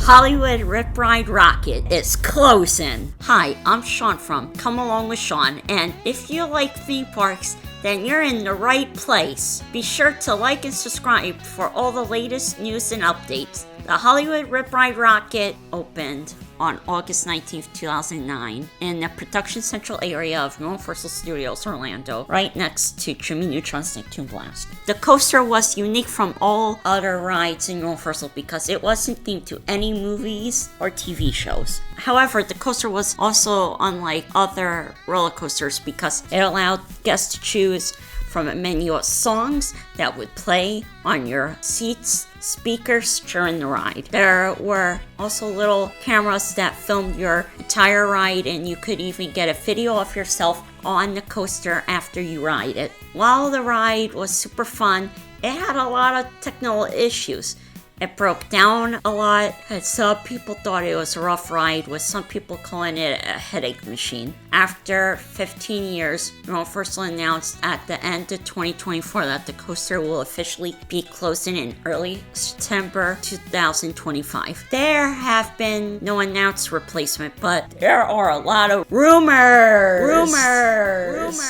Hollywood Rip Ride Rockit is closing. Hi, I'm Shaun from Come Along with Shaun, and if you like theme parks, then you're in the right place. Be sure to like and subscribe for all the latest news and updates. The Hollywood Rip Ride Rockit opened on August 19th, 2009 in the production central area of Universal Studios Orlando, right next to Jimmy Neutron's Nicktoon Blast. The coaster was unique from all other rides in Universal because it wasn't themed to any movies or TV shows. However, the coaster was also unlike other roller coasters because it allowed guests to choose from a menu of songs that would play on your seats, speakers during the ride. There were also little cameras that filmed your entire ride, and you could even get a video of yourself on the coaster after you ride it. While the ride was super fun, it had a lot of technical issues. It broke down a lot, and some people thought it was a rough ride, with some people calling it a headache machine. After 15 years, Universal announced at the end of 2024 that the coaster will officially be closing in early September 2025. There have been no announced replacement, but there are a lot of rumors.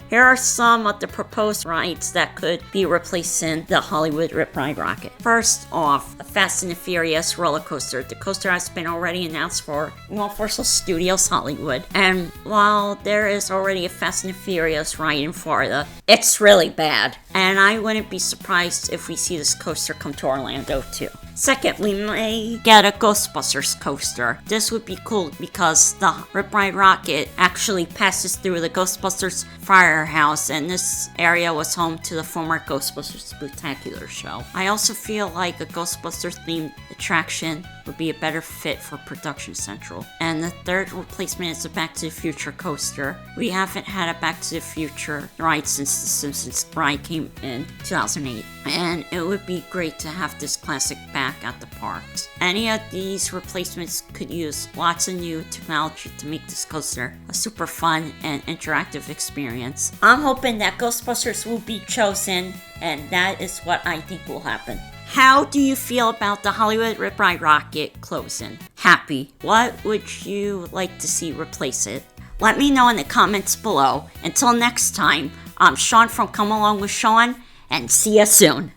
Here are some of the proposed rides that could be replacing the Hollywood Rip Ride Rockit. First off, Fast and the Furious roller coaster. The coaster has been already announced for Universal Studios Hollywood, and while there is already a Fast and the Furious ride in Florida, it's really bad, and I wouldn't be surprised if we see this coaster come to Orlando too. Second, we may get a Ghostbusters coaster. This would be cool because the Rip Ride Rockit actually passes through the Ghostbusters firehouse, and this area was home to the former Ghostbusters Spectacular show. I also feel like a Ghostbusters themed attraction would be a better fit for Production Central. And the third replacement is a Back to the Future coaster. We haven't had a Back to the Future ride since The Simpsons ride came in 2008, and it would be great to have this classic back at the parks. Any of these replacements could use lots of new technology to make this coaster a super fun and interactive experience. I'm hoping that Ghostbusters will be chosen, and that is what I think will happen. How do you feel about the Hollywood Rip Ride Rockit closing? Happy. What would you like to see replace it? Let me know in the comments below. Until next time, I'm Shaun from Come Along with Shaun, and see ya soon.